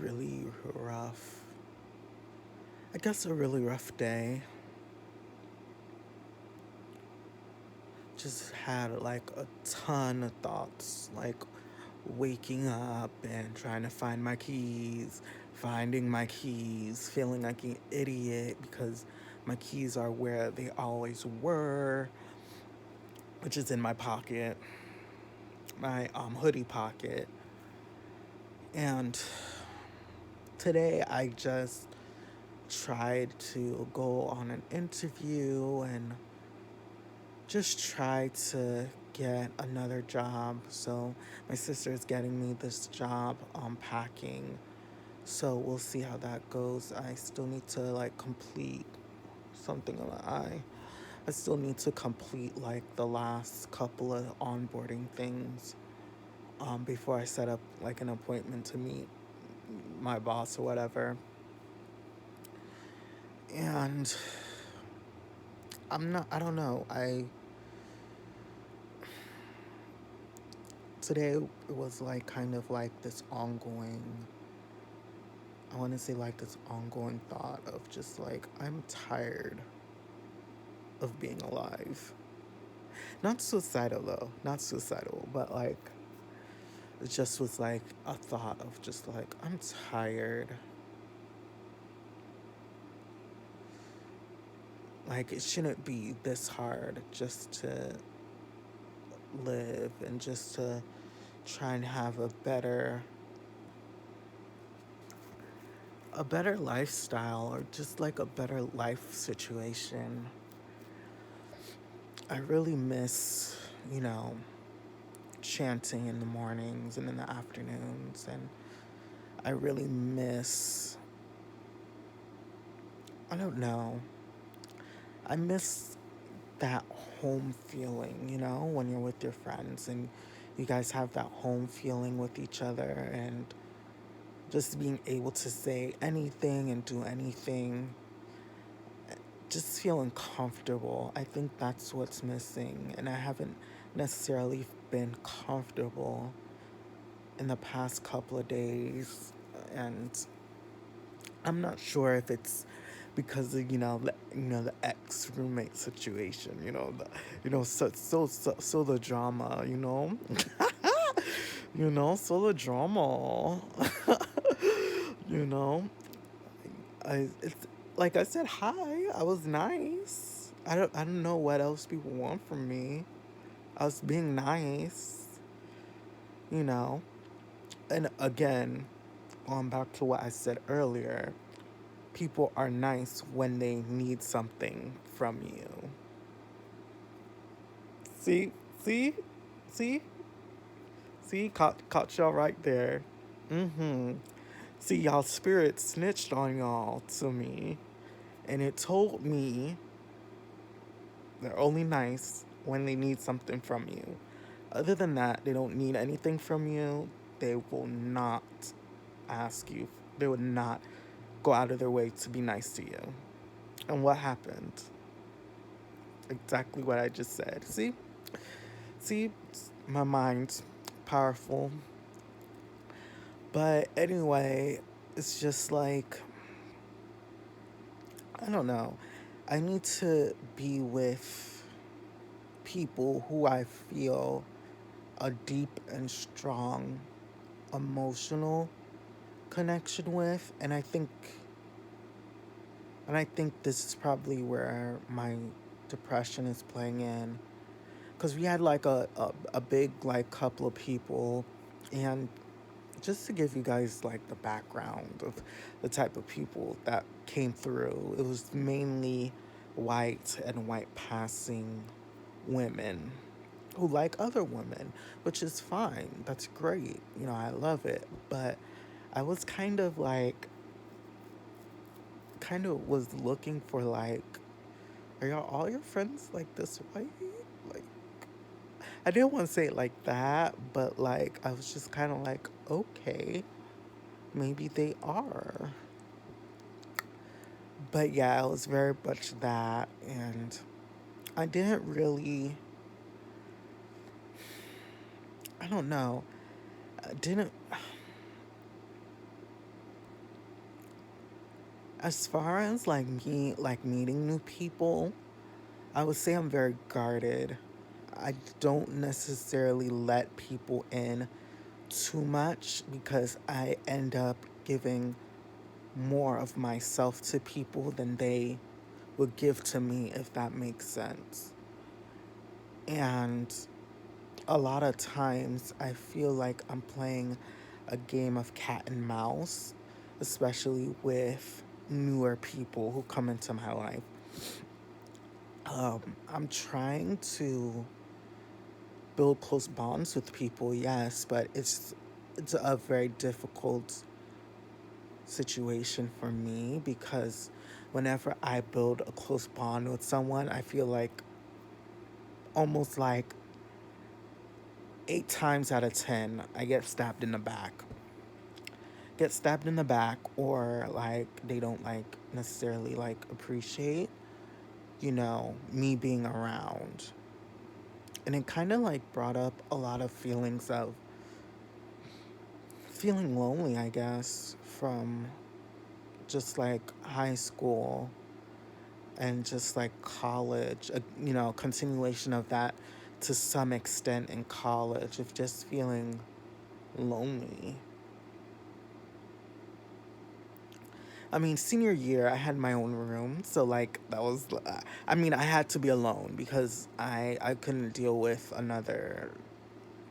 really rough, a really rough day. Just had like a ton of thoughts, like waking up and trying to find my keys, finding my keys, feeling like an idiot because my keys are where they always were, which is in my pocket, my hoodie pocket. And today I just tried to go on an interview and just try to get another job. So my sister is getting me this job packing. So we'll see how that goes. I still need to like complete something on the eye. I still need to complete like the last couple of onboarding things before I set up like an appointment to meet my boss or whatever. And I don't know. Today it was like kind of like this ongoing, I want to say like this ongoing thought of just like, I'm tired of being alive. Not suicidal though, not suicidal, but like, it just was like a thought of just like, I'm tired. Like, it shouldn't be this hard just to live and just to try and have a better lifestyle or just like a better life situation. I really miss, you know, chanting in the mornings and in the afternoons, and I really miss, I don't know, I miss that home feeling, you know, when you're with your friends and you guys have that home feeling with each other, and just being able to say anything and do anything, just feeling comfortable. I think that's what's missing, and I haven't necessarily been comfortable in the past couple of days, and I'm not sure if it's because of the ex roommate situation, so the drama, so the drama, you know. It's like I said, hi. I was nice. I don't know what else people want from me. I was being nice, you know. And again, going back to what I said earlier, people are nice when they need something from you. See, see, see, see, caught y'all right there. Mm-hmm. See, y'all spirit snitched on y'all to me, and it told me they're only nice when they need something from you. Other than that, they don't need anything from you. They will not ask you. They would not go out of their way to be nice to you. And what happened? Exactly what I just said. See, my mind's powerful. But anyway, it's just like, I don't know. I need to be with people who I feel a deep and strong emotional connection with. And I think this is probably where my depression is playing in, because we had like a big like couple of people. And just to give you guys like the background of the type of people that came through, it was mainly white and white passing women who like other women, which is fine. That's great. I love it. But I was kind of was looking for like, are y'all all your friends like this white? Like, I didn't want to say it like that, but like, I was just kind of like, okay, maybe they are. But yeah, it was very much that. And I didn't really, I don't know, I didn't, As far as like me, like meeting new people, I would say I'm very guarded. I don't necessarily let people in too much because I end up giving more of myself to people than they would give to me, if that makes sense. And a lot of times I feel like I'm playing a game of cat and mouse, especially with newer people who come into my life. I'm trying to build close bonds with people, yes, but it's a very difficult situation for me because whenever I build a close bond with someone, I feel like almost like 8 times out of 10, I get stabbed in the back. Get stabbed in the back, or like they don't like necessarily like appreciate, me being around. And it kind of like brought up a lot of feelings of feeling lonely, I guess, from just like high school and just like college, continuation of that to some extent in college, of just feeling lonely. I mean, senior year, I had my own room, so like that was. I mean, I had to be alone because I couldn't deal with another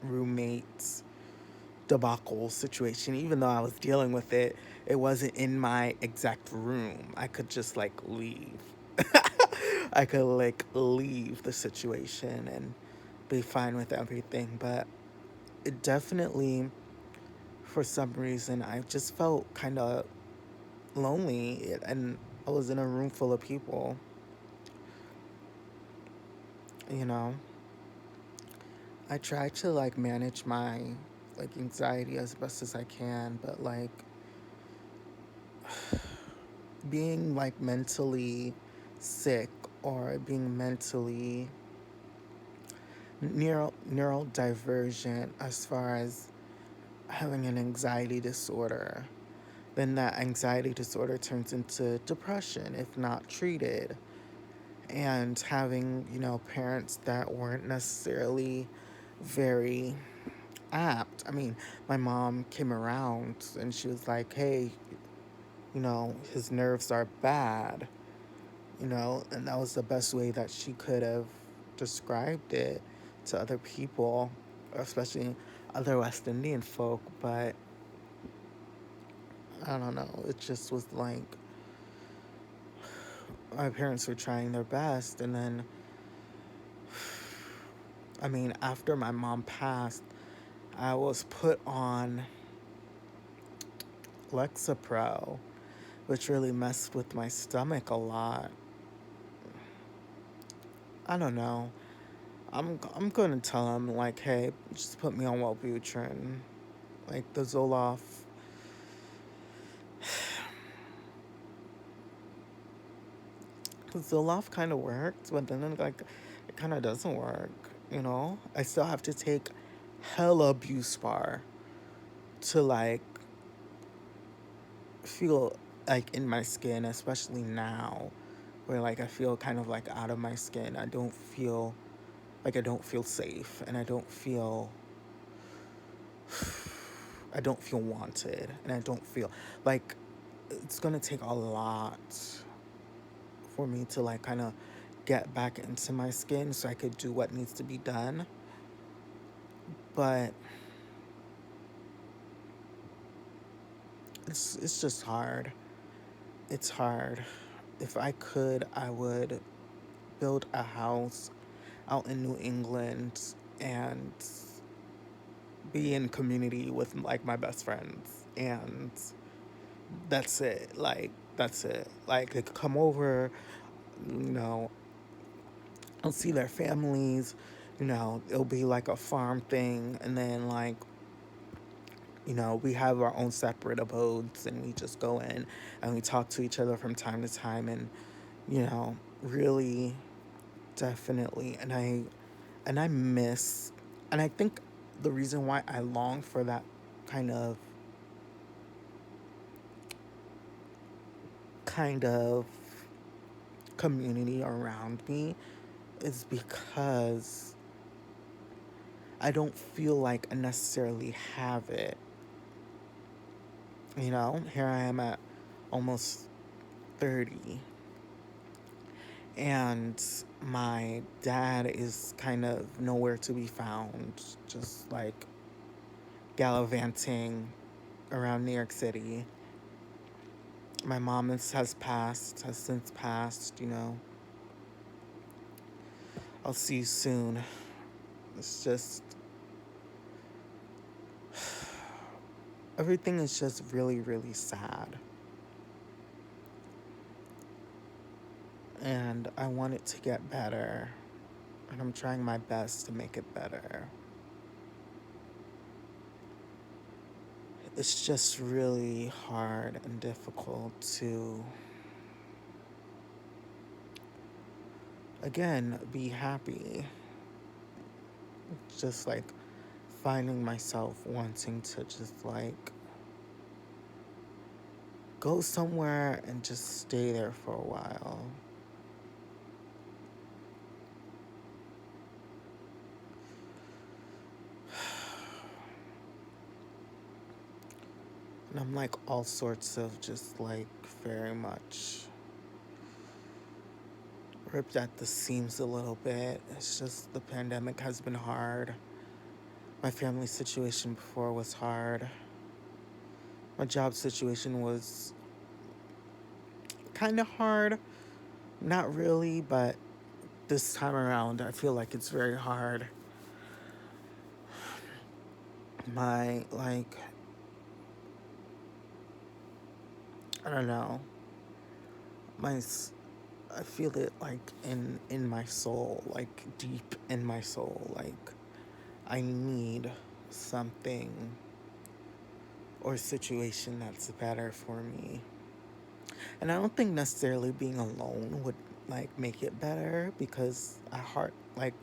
roommate's debacle situation. Even though I was dealing with it, it wasn't in my exact room. I could just like leave. I could like leave the situation and be fine with everything. But it definitely, for some reason, I just felt kind of lonely, and I was in a room full of people, you know. I try to like manage my like anxiety as best as I can, but like being like mentally sick or being mentally neurodivergent as far as having an anxiety disorder, then that anxiety disorder turns into depression if not treated. And having, parents that weren't necessarily very apt. I mean, my mom came around and she was like, hey, his nerves are bad, and that was the best way that she could have described it to other people, especially other West Indian folk. But I don't know, it just was like my parents were trying their best. And then, I mean, after my mom passed, I was put on Lexapro, which really messed with my stomach a lot. I don't know. I'm gonna tell him like, hey, just put me on Wellbutrin, like the Zoloft. The Zoloft kind of works, but then like it kind of doesn't work. I still have to take hella Buspar to like feel like in my skin, especially now, where like I feel kind of like out of my skin. I don't feel safe, and I don't feel wanted, and I don't feel like it's gonna take a lot for me to like kind of get back into my skin so I could do what needs to be done. But it's just hard. It's hard. If I could, I would build a house out in New England and be in community with like my best friends, and that's it. Like that's it. Like they could come over, you know, I'll see their families, it'll be like a farm thing, and then like, we have our own separate abodes, and we just go in and we talk to each other from time to time, and really, definitely. And I miss, and I think the reason why I long for that kind of kind of community around me is because I don't feel like I necessarily have it. You know, here I am at almost 30, and my dad is kind of nowhere to be found, just like gallivanting around New York City. My mom has since passed, you know. I'll see you soon. It's just, everything is just really, really sad. And I want it to get better. And I'm trying my best to make it better. It's just really hard and difficult to, again, be happy. Just like finding myself wanting to just like go somewhere and just stay there for a while. And I'm like all sorts of just like very much ripped at the seams a little bit. It's just the pandemic has been hard. My family situation before was hard. My job situation was kind of hard. Not really, but this time around, I feel like it's very hard. My, like, I don't know. My, I feel it like in my soul, like deep in my soul. Like, I need something or situation that's better for me. And I don't think necessarily being alone would like make it better because I heart like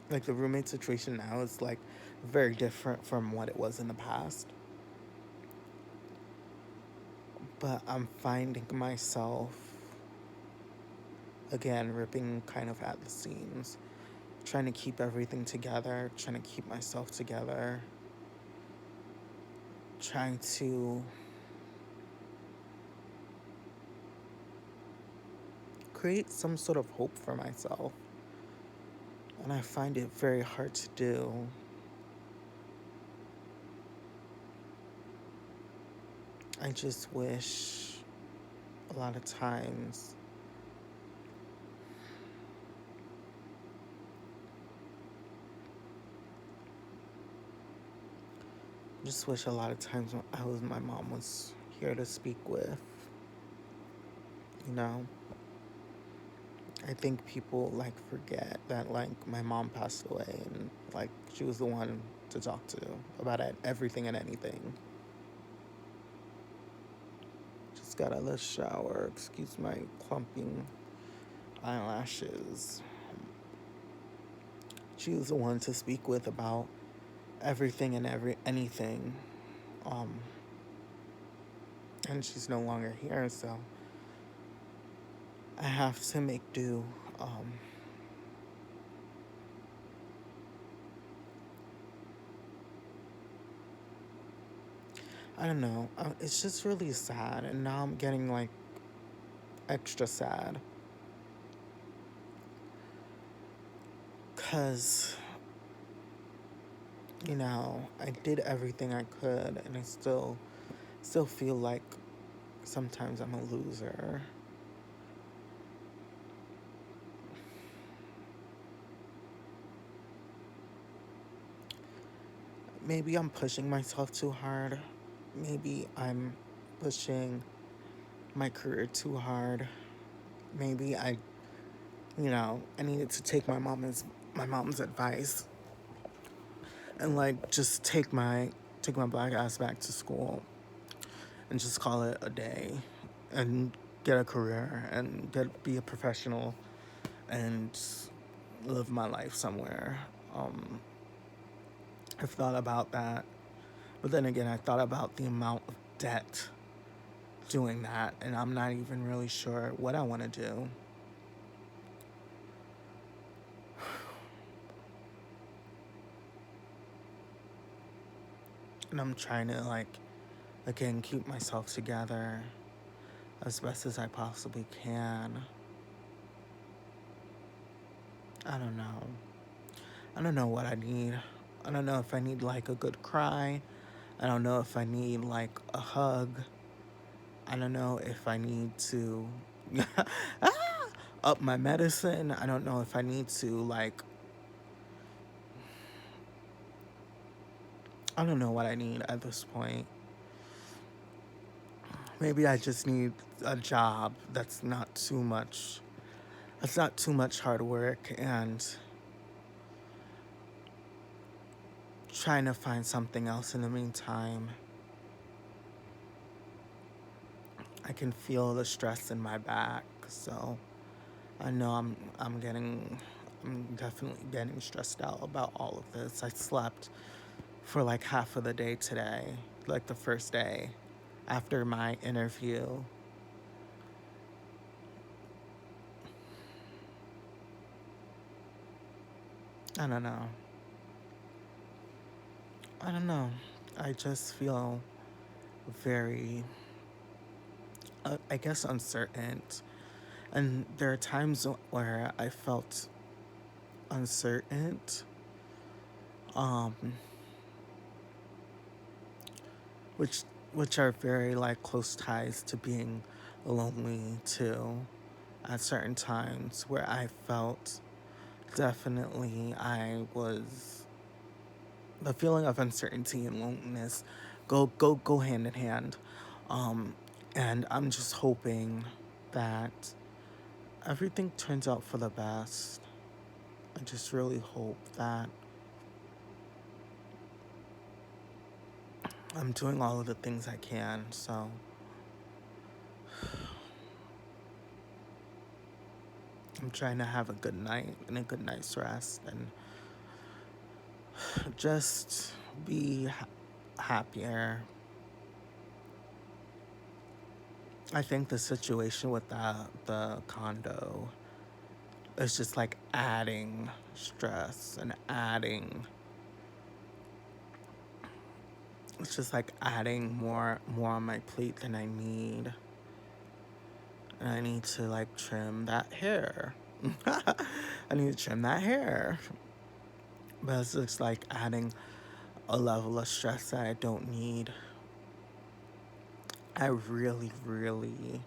the roommate situation now is like very different from what it was in the past. But I'm finding myself again ripping kind of at the seams, trying to keep everything together, trying to keep myself together, trying to create some sort of hope for myself. And I find it very hard to do. I just wish a lot of times just wish a lot of times my mom was here to speak with, you know. I think people like forget that like my mom passed away and like she was the one to talk to about everything and anything. Just got out of the shower. Excuse my clumping eyelashes. She was the one to speak with about everything and anything. Um, and she's no longer here, so I have to make do. I don't know. It's just really sad, and now I'm getting like extra sad because you know I did everything I could, and I still feel like sometimes I'm a loser. Maybe I'm pushing myself too hard. Maybe I'm pushing my career too hard. Maybe I needed to take my mom's advice and like just take my black ass back to school and just call it a day and get a career and be a professional and live my life somewhere. Um, I've thought about that, but then again, I thought about the amount of debt doing that, and I'm not even really sure what I want to do. And I'm trying to, like, again, keep myself together as best as I possibly can. I don't know. I don't know what I need. I don't know if I need, like, a good cry. I don't know if I need, like, a hug. I don't know if I need to up my medicine. I don't know if I need to, like, I don't know what I need at this point. Maybe I just need a job that's not too much. It's not too much hard work, and trying to find something else in the meantime. I can feel the stress in my back, so I know I'm definitely getting stressed out about all of this. I slept for like half of the day today, like the first day after my interview. I don't know. I don't know. I just feel very, I guess, uncertain. And there are times where I felt uncertain, um, which which are very like close ties to being lonely too. At certain times where I felt definitely I was the feeling of uncertainty and loneliness go hand in hand. Um, and I'm just hoping that everything turns out for the best. I just really hope that I'm doing all of the things I can. So I'm trying to have a good night and a good night's rest and just be happier. I think the situation with the condo is just like adding stress and adding. It's just like adding more on my plate than I need. And I need to like trim that hair. I need to trim that hair. But it's just like adding a level of stress that I don't need. I really, really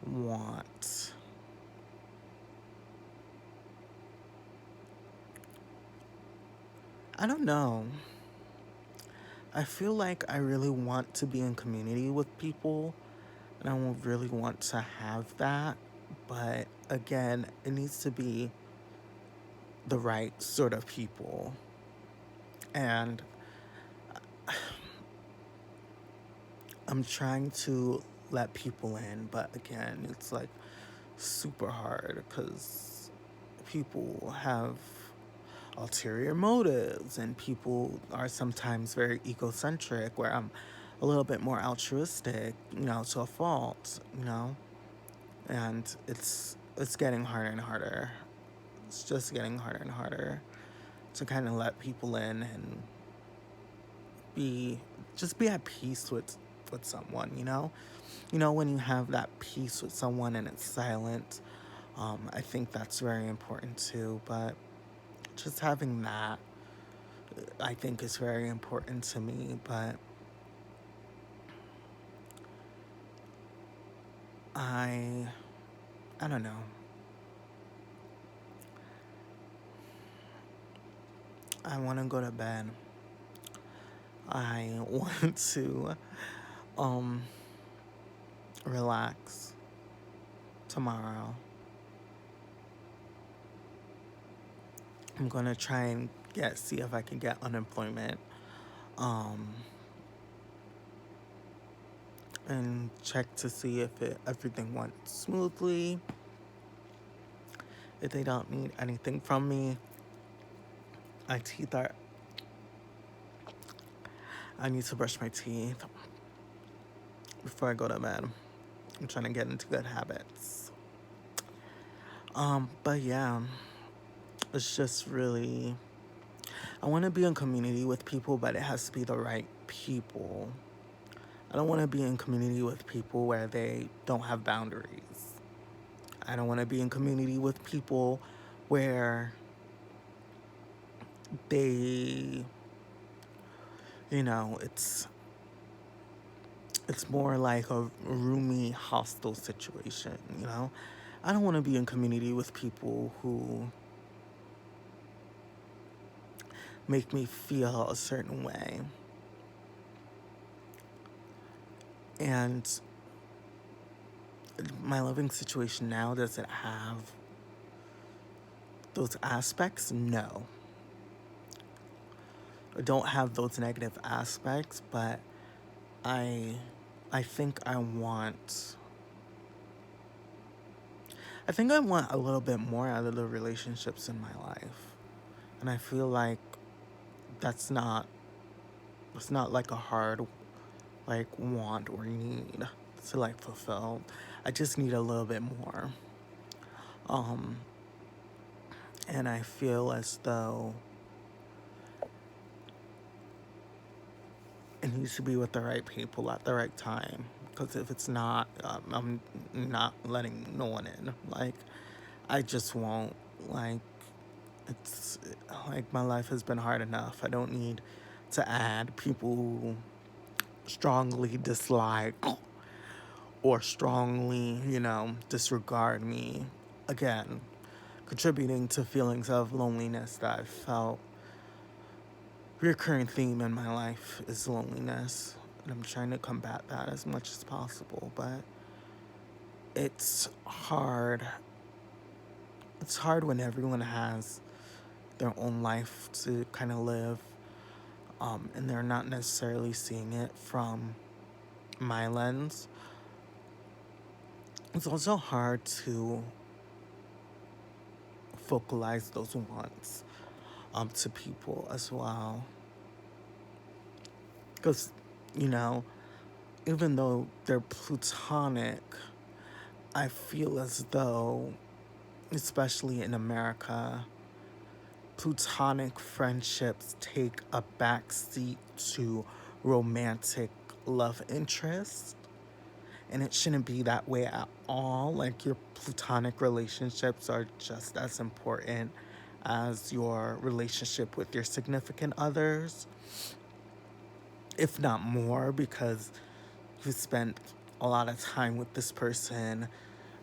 want. I don't know. I feel like I really want to be in community with people, and I will really want to have that. But again, it needs to be the right sort of people. And I'm trying to let people in, but again, it's like super hard because people have ulterior motives and people are sometimes very egocentric, where I'm a little bit more altruistic, to a fault, and it's getting harder and harder. It's just getting harder and harder to kind of let people in and be just be at peace with someone, when you have that peace with someone and it's silent. I think that's very important too, but just having that, I think, is very important to me. But I I don't know. I want to go to bed. I want to um relax tomorrow. I'm gonna try and see if I can get unemployment. Um and check to see if everything went smoothly. If they don't need anything from me. My teeth are I need to brush my teeth. before I go to bed. I'm trying to get into good habits. But yeah, it's just really, I want to be in community with people, but it has to be the right people. I don't want to be in community with people where they don't have boundaries. I don't want to be in community with people where they, it's more like a roomy, hostile situation, you know? I don't want to be in community with people who make me feel a certain way. And my living situation now, does it have those aspects? No. I don't have those negative aspects, but I I think I want a little bit more out of the relationships in my life. And I feel like that's not it's not like a hard like want or need to like fulfill. I just need a little bit more. Um and I feel as though it needs to be with the right people at the right time. Because if it's not, I'm not letting no one in. Like, I just won't. Like, it's like my life has been hard enough. I don't need to add people who strongly dislike or strongly, disregard me. Again, contributing to feelings of loneliness that I felt. Recurring theme in my life is loneliness, and I'm trying to combat that as much as possible, but it's hard. It's hard when everyone has their own life to kind of live, and they're not necessarily seeing it from my lens. It's also hard to vocalize those wants to people as well. Because, you know, even though they're platonic, I feel as though, especially in America, platonic friendships take a backseat to romantic love interest. And it shouldn't be that way at all. Like, your platonic relationships are just as important as your relationship with your significant others, if not more, because you spent a lot of time with this person.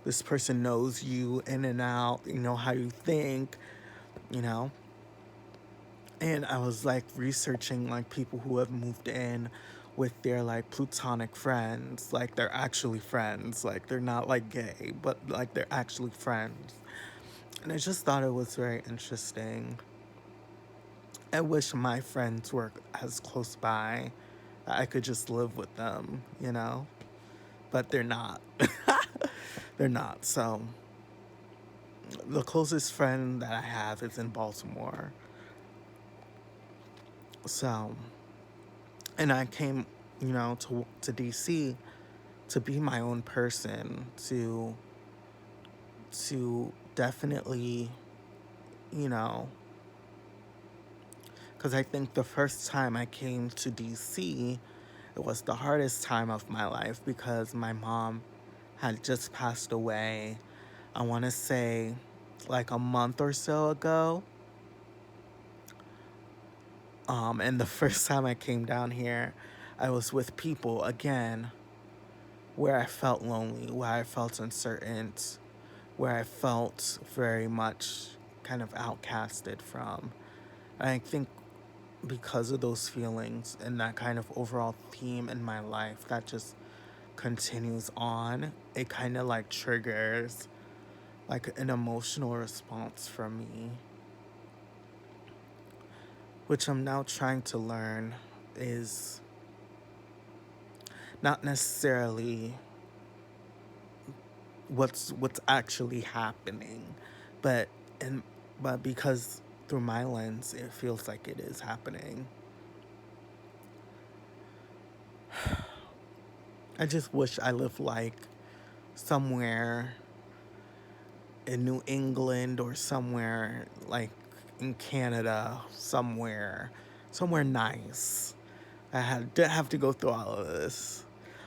This person knows you in and out, you know how you think, you know. And I was like researching like people who have moved in with their like platonic friends, like they're actually friends, like they're not like gay, but like they're actually friends. And I just thought it was very interesting. I wish my friends were as close by that I could just live with them, you know? But they're not. They're not. So the closest friend that I have is in Baltimore. So, and I came, to DC to be my own person, to definitely, you know, because I think the first time I came to DC, it was the hardest time of my life because my mom had just passed away. I want to say like a month or so ago. And the first time I came down here, I was with people again where I felt lonely, where I felt uncertain, where I felt very much kind of outcasted from. And I think because of those feelings and that kind of overall theme in my life that just continues on, it kind of like triggers like an emotional response from me, which I'm now trying to learn is not necessarily what's actually happening, but and but because through my lens it feels like it is happening. I just wish I lived like somewhere in New England or somewhere like in Canada, somewhere nice. Didn't have to go through all of this.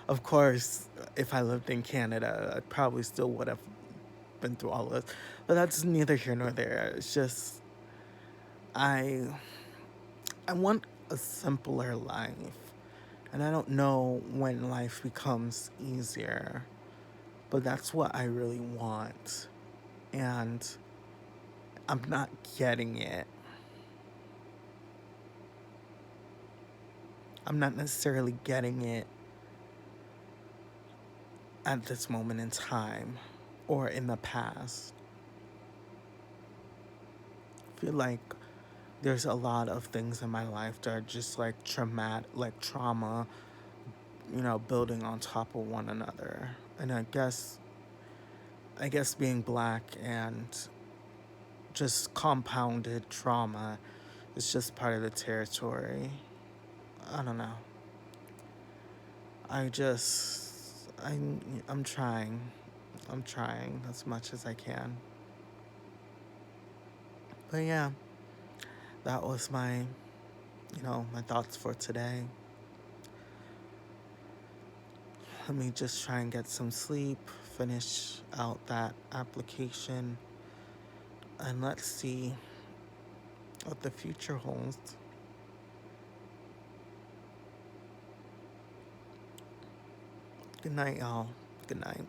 Of course, if I lived in Canada, I probably still would have been through all of this. But that's neither here nor there. It's just I I want a simpler life. And I don't know when life becomes easier, but that's what I really want. And I'm not getting it. I'm not necessarily getting it at this moment in time or in the past. I feel like there's a lot of things in my life that are just like traumatic, like trauma, building on top of one another. And I guess being black and just compounded trauma is just part of the territory. I don't know. I just I'm trying. I'm trying as much as I can. But yeah, that was my thoughts for today. Let me just try and get some sleep, finish out that application, and let's see what the future holds. Good night, y'all. Good night.